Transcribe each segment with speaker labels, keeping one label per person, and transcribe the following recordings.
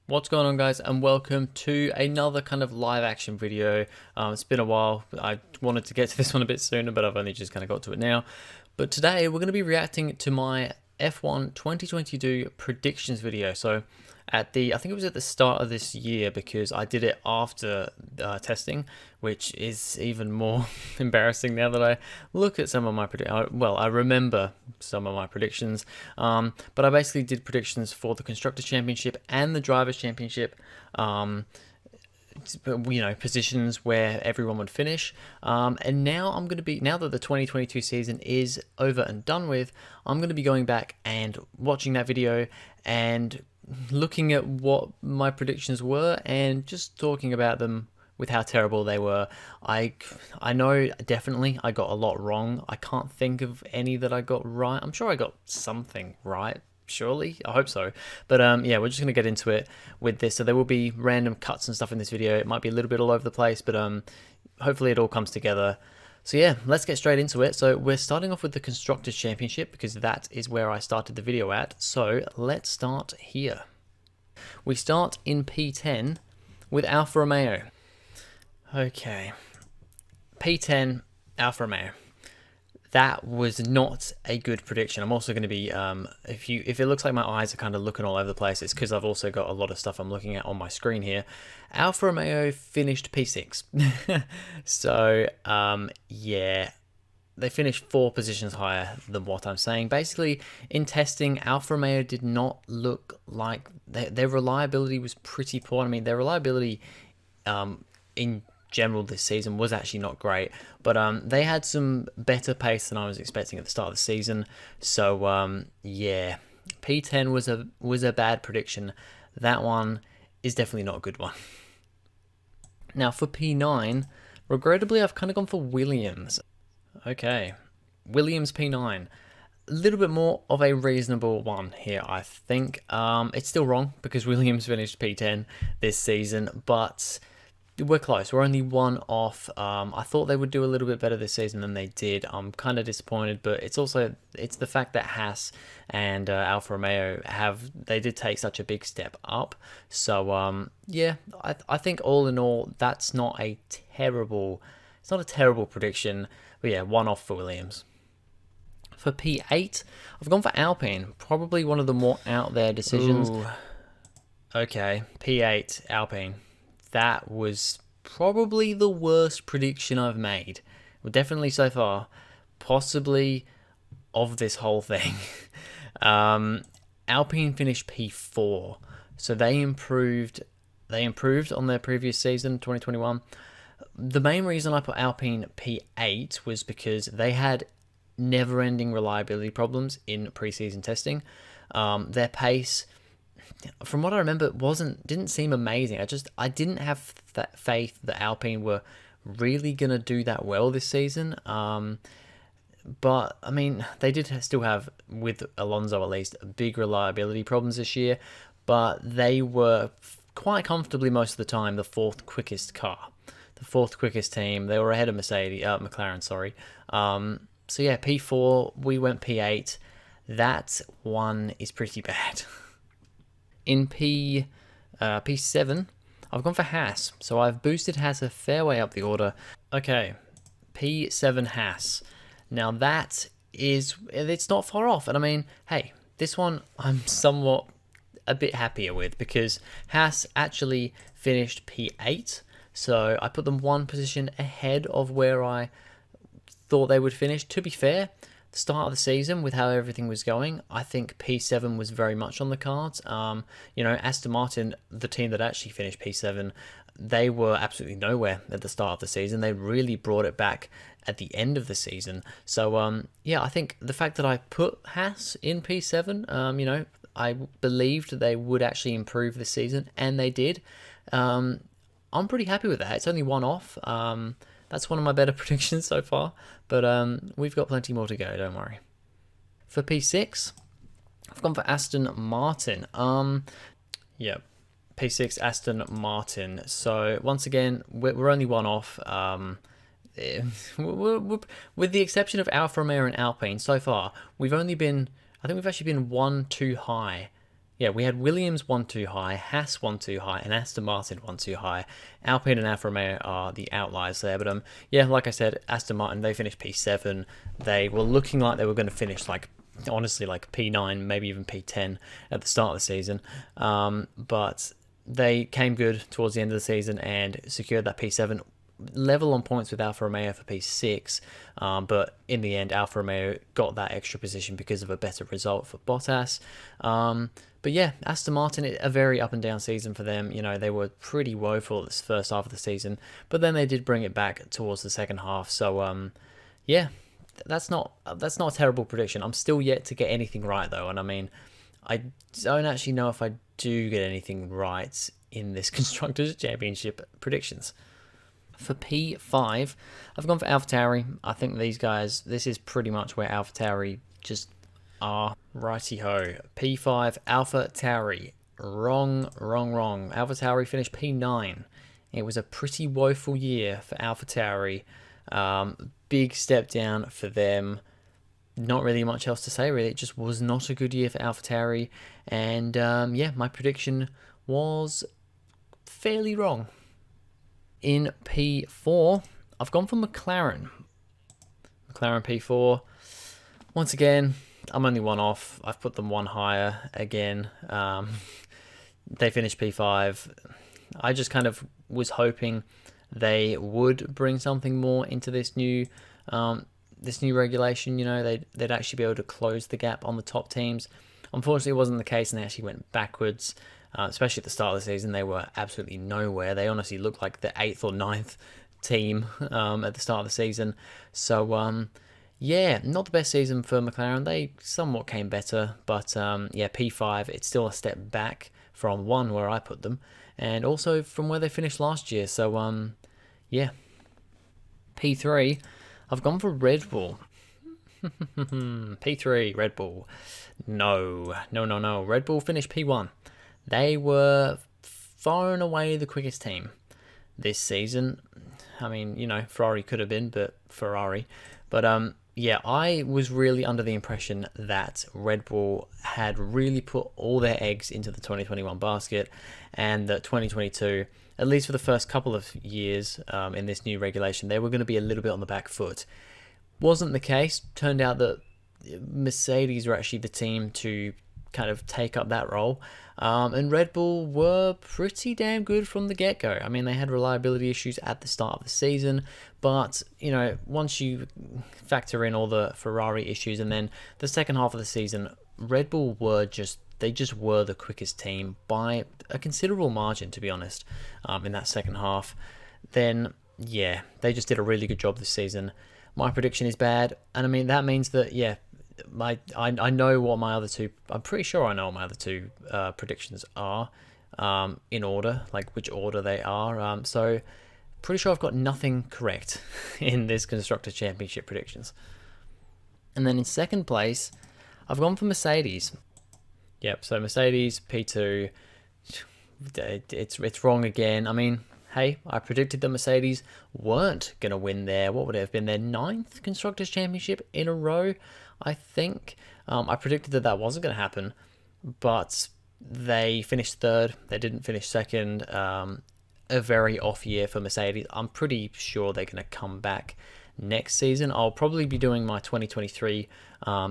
Speaker 1: What's going on, guys, and welcome to another kind of live action video. It's been a while. I wanted to get to this one a bit sooner, but I've only just kind of got to it now. But today we're going to be reacting to my F1 2022 predictions video. So I think it was at the start of this year, because I did it after testing, which is even more embarrassing now that I look at some of my I remember some of my predictions. But I basically did predictions for the Constructors Championship and the Drivers Championship. Positions where everyone would finish. And now now that the 2022 season is over and done with, I'm going to be going back and watching that video and looking at what my predictions were and just talking about them with how terrible they were. I know definitely I got a lot wrong. I can't think of any that I got right. I'm sure I got something right. Surely, I hope so. But yeah, we're just gonna get into it with this. So there will be random cuts and stuff in this video. It might be a little bit all over the place, but hopefully it all comes together. So yeah, let's get straight into it. So we're starting off with the Constructors Championship, because that is where I started the video at. So let's start here. We start in P10 with Alfa Romeo. Okay, P10, Alfa Romeo. That was not a good prediction. I'm also going to be, if it looks like my eyes are kind of looking all over the place, it's because I've also got a lot of stuff I'm looking at on my screen here. Alfa Romeo finished P6. So, yeah, they finished 4 positions higher than what I'm saying. Basically, in testing, Alfa Romeo did not look like, their reliability was pretty poor. I mean, their reliability in general this season was actually not great, but they had some better pace than I was expecting at the start of the season. So yeah, P10 was a bad prediction. That one is definitely not a good one. Now for P9, regrettably I've kind of gone for Williams. Okay, Williams P9. A little bit more of a reasonable one here, I think. It's still wrong because Williams finished P10 this season, but we're close. We're only one off. I thought they would do a little bit better this season than they did. I'm kind of disappointed, but it's the fact that Haas and Alfa Romeo they did take such a big step up. So yeah, I think all in all, it's not a terrible prediction. But yeah, one off for Williams. For P8, I've gone for Alpine. Probably one of the more out there decisions. Ooh. Okay, P8 Alpine. That was probably the worst prediction I've made. Well, definitely so far. Possibly of this whole thing. Alpine finished P4. So they improved on their previous season, 2021. The main reason I put Alpine P8 was because they had never-ending reliability problems in preseason testing. Their pace, from what I remember, didn't seem amazing. I didn't have that faith that Alpine were really gonna do that well this season. But I mean, they did still have, with Alonso at least, big reliability problems this year. But they were quite comfortably most of the time the 4th quickest car, the 4th quickest team. They were ahead of McLaren. Sorry. So yeah, P4. We went P8. That one is pretty bad. In P7, I've gone for Haas. So I've boosted Haas a fair way up the order. Okay, P7 Haas. Now it's not far off. And I mean, hey, this one I'm somewhat a bit happier with, because Haas actually finished P8. So I put them 1 position ahead of where I thought they would finish. To be fair, the start of the season, with how everything was going, I think P7 was very much on the cards. Aston Martin, the team that actually finished P7, they were absolutely nowhere at the start of the season. They really brought it back at the end of the season. So yeah, I think the fact that I put Haas in P7, I believed they would actually improve this season, and they did. I'm pretty happy with that. It's only one off. That's one of my better predictions so far, but we've got plenty more to go, don't worry. For P6, I've gone for Aston Martin. Yeah, P6 Aston Martin. So once again, we're only one off. With the exception of Alfa Romeo and Alpine, so far, I think we've actually been 1 too high. yeah, we had Williams 1 too high, Haas 1 too high, and Aston Martin 1 too high. Alpine and Alfa Romeo are the outliers there, but yeah, like I said, Aston Martin, they finished P7. They were looking like they were going to finish like, honestly, like P9, maybe even P10 at the start of the season, but they came good towards the end of the season and secured that P7, level on points with Alfa Romeo for P6, but in the end Alfa Romeo got that extra position because of a better result for Bottas. But yeah, Aston Martin, a very up and down season for them. You know, they were pretty woeful this first half of the season, but then they did bring it back towards the second half. So yeah, that's not a terrible prediction. I'm still yet to get anything right though, and I mean, I don't actually know if I do get anything right in this Constructors Championship predictions. For P5, I've gone for AlphaTauri. I think these guys, this is pretty much where AlphaTauri just are. Righty-ho. P5, AlphaTauri. Wrong. AlphaTauri finished P9. It was a pretty woeful year for AlphaTauri. Big step down for them. Not really much else to say, really. It just was not a good year for AlphaTauri. And yeah, my prediction was fairly wrong. In P4, I've gone for McLaren. McLaren P4. Once again, I'm only one off. I've put them one higher again. They finished P5. I just kind of was hoping they would bring something more into this new regulation. You know, they'd actually be able to close the gap on the top teams. Unfortunately, it wasn't the case, and they actually went backwards. Especially at the start of the season, they were absolutely nowhere. They honestly looked like the 8th or 9th team at the start of the season. So, yeah, not the best season for McLaren. They somewhat came better, but yeah, P5, it's still a step back from 1 where I put them, and also from where they finished last year. So, yeah. P3, I've gone for Red Bull. P3, Red Bull. No. Red Bull finished P1. They were far and away the quickest team this season. I mean, you know, Ferrari could have been, but Ferrari. But yeah, I was really under the impression that Red Bull had really put all their eggs into the 2021 basket, and that 2022, at least for the first couple of years in this new regulation, they were going to be a little bit on the back foot. Wasn't the case. Turned out that Mercedes were actually the team to kind of take up that role. And Red Bull were pretty damn good from the get-go. I mean, they had reliability issues at the start of the season, but, you know, once you factor in all the Ferrari issues, and then the second half of the season, Red Bull were just were the quickest team by a considerable margin, to be honest, in that second half. Then, yeah, they just did a really good job this season. My prediction is bad, and I mean, that means that, yeah, I know what my other two, I'm pretty sure I know what my other two predictions are in order, like which order they are. So pretty sure I've got nothing correct in this Constructor Championship predictions. And then in second place, I've gone for Mercedes. Yep, so Mercedes P2, it's wrong again. I mean, hey, I predicted the Mercedes weren't going to win what would it have been, their 9th Constructors Championship in a row, I think. I predicted that wasn't going to happen, but they finished 3rd. They didn't finish 2nd. A very off year for Mercedes. I'm pretty sure they're going to come back next season. I'll probably be doing my 2023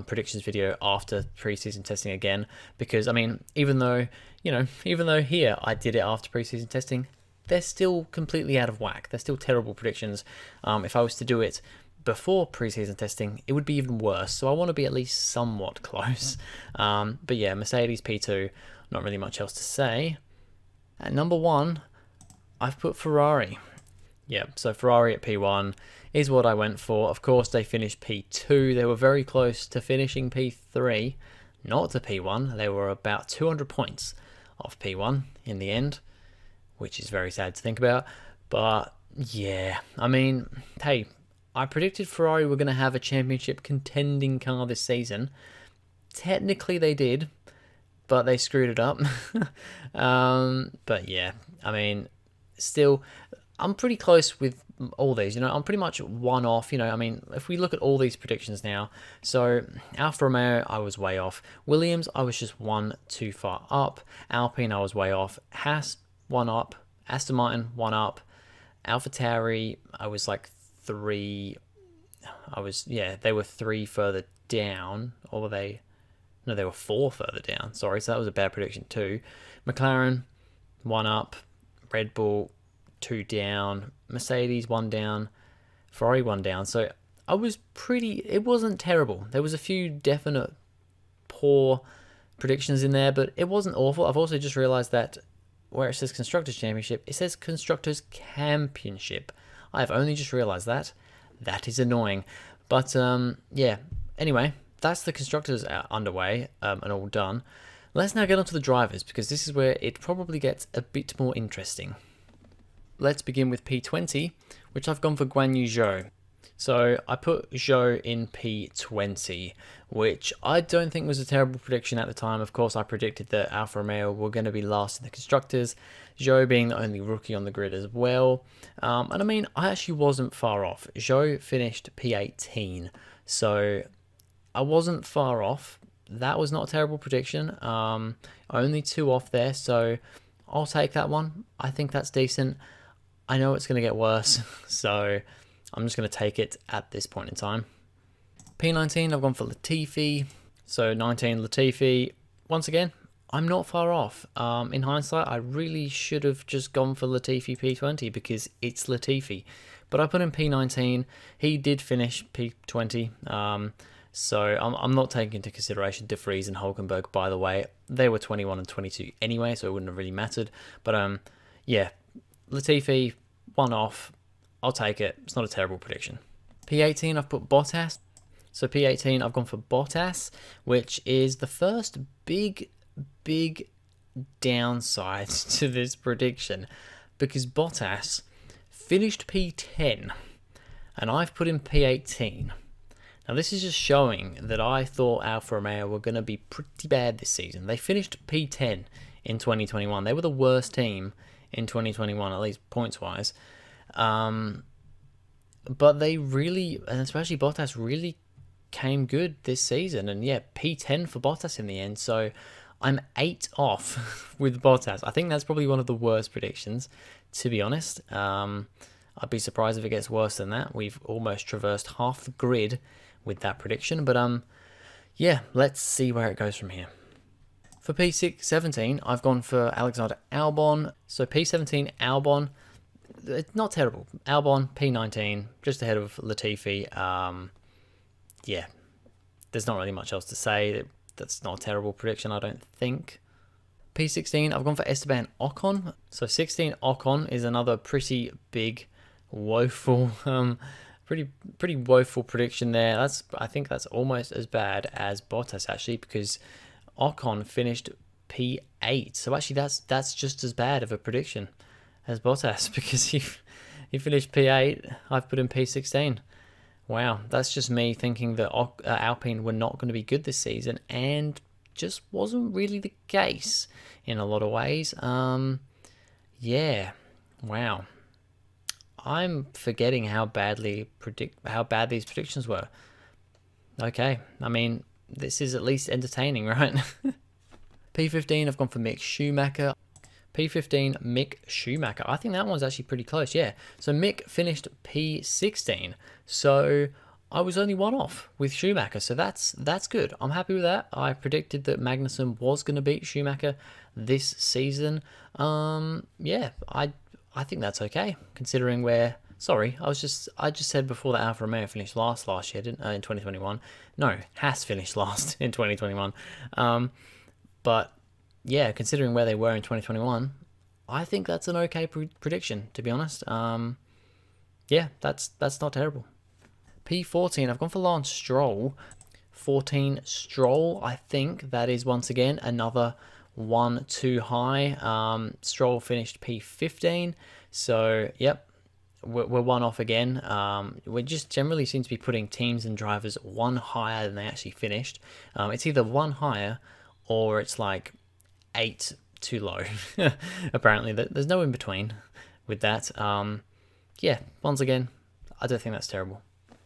Speaker 1: predictions video after preseason testing again, because, I mean, even though here I did it after preseason testing, they're still completely out of whack. They're still terrible predictions. If I was to do it before preseason testing, it would be even worse. So I want to be at least somewhat close. But yeah, Mercedes P2, not really much else to say. At number 1, I've put Ferrari. Yeah, so Ferrari at P1 is what I went for. Of course, they finished P2. They were very close to finishing P3, not to P1. They were about 200 points off P1 in the end, which is very sad to think about. But yeah, I mean, hey, I predicted Ferrari were going to have a championship contending car this season. Technically they did, but they screwed it up. But yeah, I mean, still, I'm pretty close with all these, you know, I'm pretty much one off, you know, I mean, if we look at all these predictions now, so Alfa Romeo, I was way off. Williams, I was just one too far up. Alpine, I was way off. Haas, one up. Aston Martin, one up. AlphaTauri, I was like three, they were three further down, or were they? No, they were four further down, sorry, so that was a bad prediction too. McLaren, one up. Red Bull, two down. Mercedes, one down. Ferrari, one down. So I was it wasn't terrible. There was a few definite poor predictions in there, but it wasn't awful. I've also just realized that where it says Constructors Championship, it says Constructors Championship. I've only just realized that. That is annoying. But yeah, anyway, that's the Constructors underway and all done. Let's now get on to the drivers, because this is where it probably gets a bit more interesting. Let's begin with P20, which I've gone for Guan Yu Zhou. So I put Zhou in P20, which I don't think was a terrible prediction at the time. Of course, I predicted that Alfa Romeo were going to be last in the Constructors, Zhou being the only rookie on the grid as well. And I mean, I actually wasn't far off. Zhou finished P18, so I wasn't far off. That was not a terrible prediction. Only two off there, so I'll take that one. I think that's decent. I know it's going to get worse, so I'm just going to take it at this point in time. P19, I've gone for Latifi. So 19, Latifi. Once again, I'm not far off. In hindsight, I really should have just gone for Latifi P20 because it's Latifi. But I put in P19. He did finish P20. So I'm not taking into consideration De Vries and Hulkenberg, by the way. They were 21 and 22 anyway, so it wouldn't have really mattered. But yeah, Latifi, one off. I'll take it. It's not a terrible prediction. P18, I've put Bottas. So P18, I've gone for Bottas, which is the first big downside to this prediction, because Bottas finished P10 and I've put in P18. Now this is just showing that I thought Alfa Romeo were going to be pretty bad this season. They finished P10 in 2021. They were the worst team in 2021, at least points-wise. But they really, and especially Bottas, really came good this season. And yeah, P10 for Bottas in the end. So I'm 8 off with Bottas. I think that's probably one of the worst predictions, to be honest. I'd be surprised if it gets worse than that. We've almost traversed half the grid with that prediction. But yeah, let's see where it goes from here. For P17, I've gone for Alexander Albon. So P17, Albon, it's not terrible. Albon, P19, just ahead of Latifi. Yeah, there's not really much else to say. That's not a terrible prediction, I don't think. P16, I've gone for Esteban Ocon. So 16, Ocon is another pretty big, woeful, pretty woeful prediction there. I think that's almost as bad as Bottas actually, because Ocon finished P8. So actually that's just as bad of a prediction as Bottas, because he finished P8. I've put in P16. Wow, that's just me thinking that Alpine were not going to be good this season, and just wasn't really the case in a lot of ways. Yeah, wow. I'm forgetting how bad these predictions were. Okay, I mean, this is at least entertaining, right? P15, I've gone for Mick Schumacher. P15, Mick Schumacher. I think that one's actually pretty close, yeah. So Mick finished P16. So I was only one off with Schumacher. So that's good. I'm happy with that. I predicted that Magnussen was going to beat Schumacher this season. Yeah, I think that's okay, considering where... Sorry, I just said before that Alfa Romeo finished last year, in 2021. No, Haas finished last in 2021. But yeah, considering where they were in 2021, I think that's an okay prediction, to be honest. Yeah, that's not terrible. P14, I've gone for Lance Stroll. 14, Stroll, I think that is once again another one too high. Stroll finished P15, so yep, we're one off again. We just generally seem to be putting teams and drivers one higher than they actually finished. It's either one higher or it's like 8 too low. Apparently, there's no in between with that. yeah, once again, I don't think that's terrible.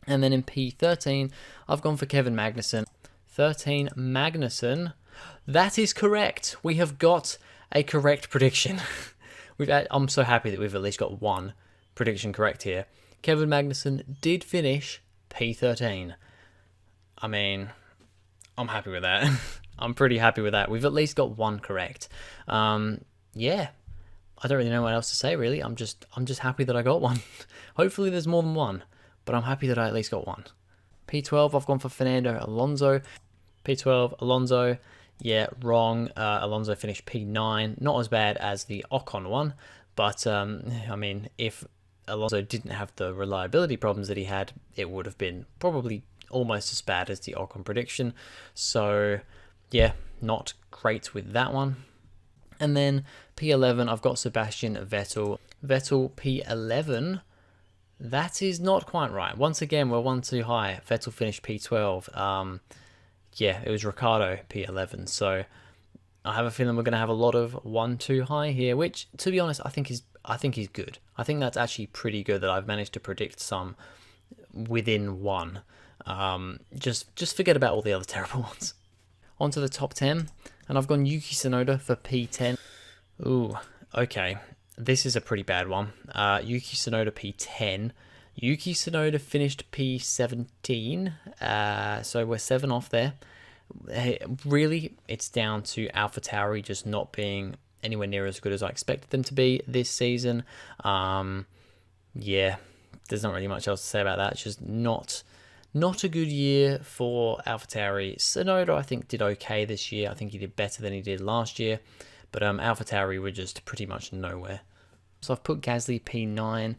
Speaker 1: And then in P13, I've gone for Kevin Magnussen. 13 Magnussen. That is correct. We have got a correct prediction. I'm so happy that we've at least got one prediction correct here. Kevin Magnussen did finish P13. I mean, I'm happy with that. I'm pretty happy with that. We've at least got one correct. Yeah, I don't really know what else to say, really. I'm just happy that I got one. Hopefully there's more than one, but I'm happy that I at least got one. P12, I've gone for Fernando Alonso. P12, Alonso. Yeah, wrong. Alonso finished P9. Not as bad as the Ocon one, but I mean, if Alonso didn't have the reliability problems that he had, it would have been probably almost as bad as the Ocon prediction. So yeah, not great with that one. And then P11, I've got Sebastian Vettel. Vettel P11. That is not quite right. Once again, we're one too high. Vettel finished P12. Yeah, it was Ricciardo P11. So I have a feeling we're going to have a lot of 1 too high here, which, to be honest, I think is good. I think that's actually pretty good that I've managed to predict some within one. Just forget about all the other terrible ones. On to the top 10, and I've gone Yuki Tsunoda for P10. Ooh, okay. This is a pretty bad one. Yuki Tsunoda P10. Yuki Tsunoda finished P17, so we're 7 off there. Really, it's down to AlphaTauri just not being anywhere near as good as I expected them to be this season. Yeah, there's not really much else to say about that. It's just not a good year for AlphaTauri. Tsunoda, I think, did okay this year. I think he did better than he did last year. But AlphaTauri were just pretty much nowhere. So I've put Gasly P9.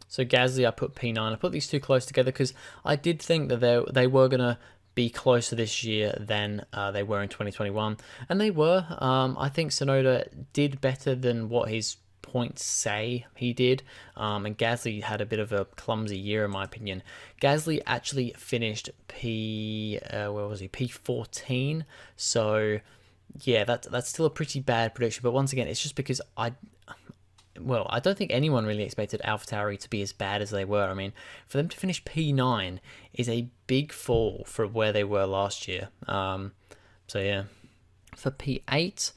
Speaker 1: So Gasly, I put P9. I put these two close together because I did think that they were going to be closer this year than they were in 2021. And they were. I think Tsunoda did better than what his points say he did. And Gasly had a bit of a clumsy year, in my opinion. Gasly actually finished P14. So yeah, that's still a pretty bad prediction. But once again, it's just because I don't think anyone really expected AlphaTauri to be as bad as they were. I mean, for them to finish P9 is a big fall from where they were last year. So yeah. For P8, I've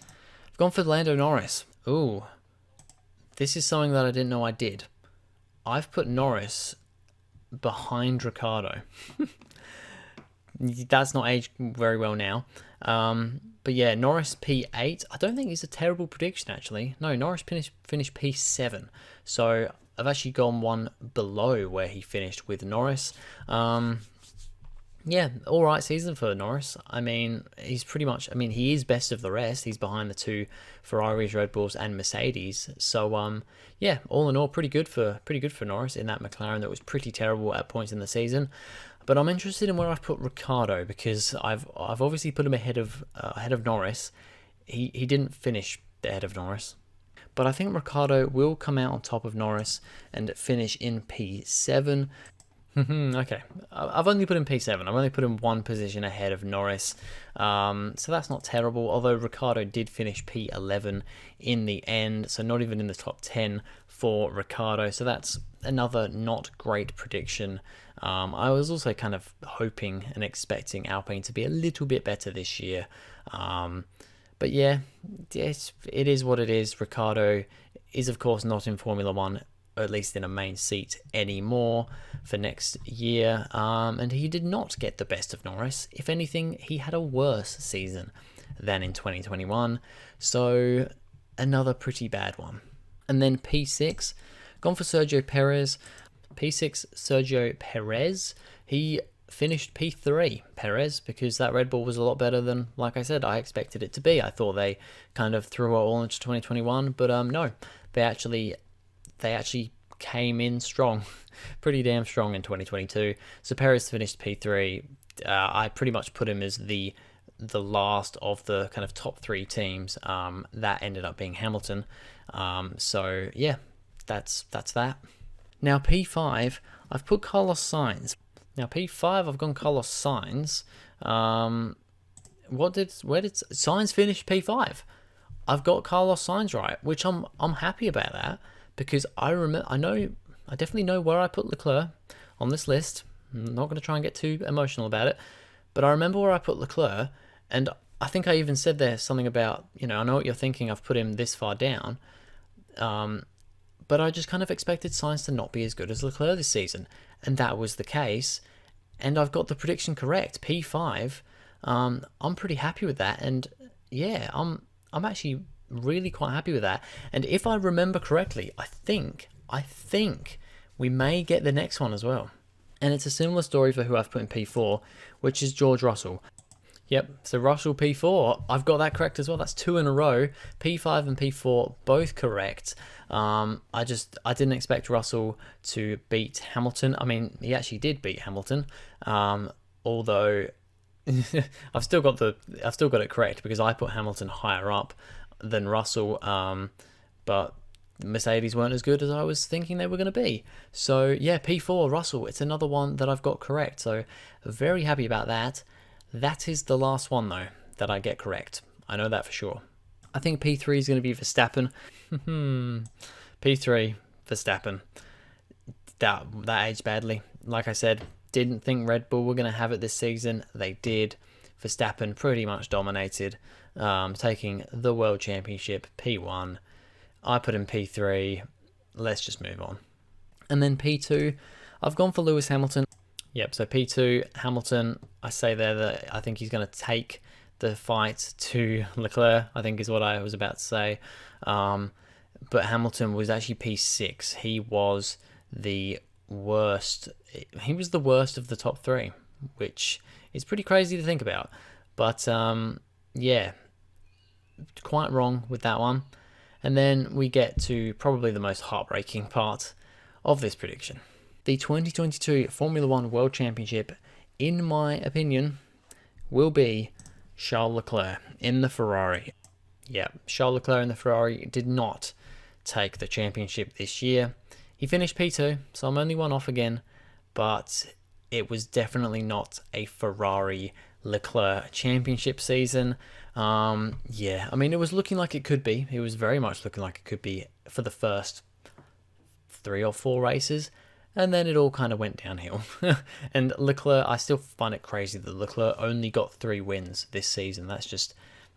Speaker 1: gone for Lando Norris. Ooh, this is something that I didn't know I did. I've put Norris behind Ricciardo. That's not aged very well now. But yeah, Norris P8. I don't think it's a terrible prediction, actually. No, Norris finished P7. So I've actually gone one below where he finished with Norris. Yeah, all right season for Norris. I mean, he's pretty much, he is best of the rest. He's behind the two Ferraris, Red Bulls, and Mercedes. So, yeah, all in all, pretty good for Norris in that McLaren that was pretty terrible at points in the season. But I'm interested in where I've put Ricciardo because I've obviously put him ahead of Norris. He didn't finish ahead of Norris, but I think Ricciardo will come out on top of Norris and finish in P7. Okay, I've only put him P7. I've only put him one position ahead of Norris, so that's not terrible. Although Ricciardo did finish P11 in the end, so not even in the top 10 for Ricciardo. So that's another not great prediction. I was also kind of hoping and expecting Alpine to be a little bit better this year. But yeah, it is what it is. Ricciardo is, of course, not in Formula One, or at least in a main seat anymore for next year. And he did not get the best of Norris. If anything, he had a worse season than in 2021. So another pretty bad one. And then P6, gone for Sergio Perez. P6, Sergio Perez. He finished P3, Perez, because that Red Bull was a lot better than, like I said, I expected it to be. I thought they kind of threw it all into 2021, but no, they actually came in strong, pretty damn strong in 2022. So Perez finished P3. I pretty much put him as the last of the kind of top 3 teams. That ended up being Hamilton. So yeah, that's that. Now P5, I've put Carlos Sainz. Now P5, I've gone Carlos Sainz. Where did Sainz finish P5? I've got Carlos Sainz right, which I'm happy about that because I know I definitely know where I put Leclerc on this list. I'm not going to try and get too emotional about it, but I remember where I put Leclerc, and I think I even said there something about, I know what you're thinking, I've put him this far down, but I just kind of expected Sainz to not be as good as Leclerc this season, and that was the case, and I've got the prediction correct, P5. I'm pretty happy with that, and yeah, I'm actually really quite happy with that. And if I remember correctly, I think we may get the next one as well. And it's a similar story for who I've put in P4, which is George Russell. Yep, so Russell P4, I've got that correct as well. That's 2 in a row. P5 and P4, both correct. I didn't expect Russell to beat Hamilton. I mean, he actually did beat Hamilton, although I've still got it correct because I put Hamilton higher up than Russell, but Mercedes weren't as good as I was thinking they were going to be. So yeah, P4 Russell, it's another one that I've got correct. So very happy about that. That is the last one though that I get correct. I know that for sure. I think P3 is going to be Verstappen. P3 Verstappen. That aged badly. Like I said, didn't think Red Bull were going to have it this season. They did. Verstappen pretty much dominated, taking the World Championship, P1. I put in P3. Let's just move on. And then P2, I've gone for Lewis Hamilton. Yep, so P2, Hamilton, I say there that I think he's going to take the fight to Leclerc, I think is what I was about to say. But Hamilton was actually P6. He was the worst. He was the worst of the top 3, which is pretty crazy to think about. But yeah, quite wrong with that one. And then we get to probably the most heartbreaking part of this prediction. The 2022 Formula 1 World Championship, in my opinion, will be Charles Leclerc in the Ferrari. Yeah, Charles Leclerc in the Ferrari did not take the championship this year. He finished P2, so I'm only one off again, but it was definitely not a Ferrari Leclerc championship season. Yeah, I mean, it was looking like it could be. It was very much looking like it could be for the first 3 or 4 races, and then it all kind of went downhill. And Leclerc, I still find it crazy that Leclerc only got 3 wins this season. That's just,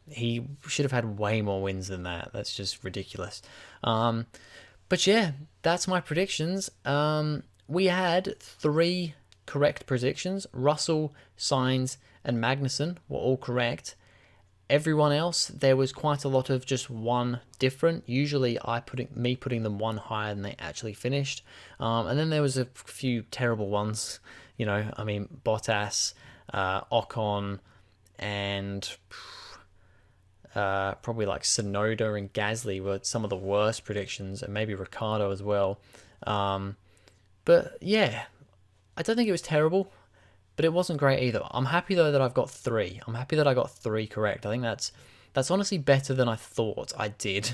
Speaker 1: he should have had way more wins than that. That's just ridiculous. But yeah, that's my predictions. We had 3 correct predictions. Russell, Sainz, and Magnussen were all correct. Everyone else, there was quite a lot of just one different. Usually me putting them one higher than they actually finished. And then there was a few terrible ones. I mean, Bottas, Ocon, and probably like Tsunoda and Gasly were some of the worst predictions, and maybe Ricciardo as well. But yeah, I don't think it was terrible, but it wasn't great either. I'm happy though that I've got 3. I'm happy that I got 3 correct. I think that's honestly better than I thought I did.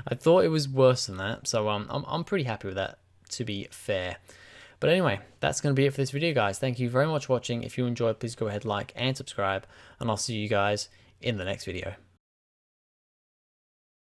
Speaker 1: I thought it was worse than that, so I'm pretty happy with that, to be fair. But anyway, that's going to be it for this video, guys. Thank you very much for watching. If you enjoyed, please go ahead, like and subscribe, and I'll see you guys in the next video.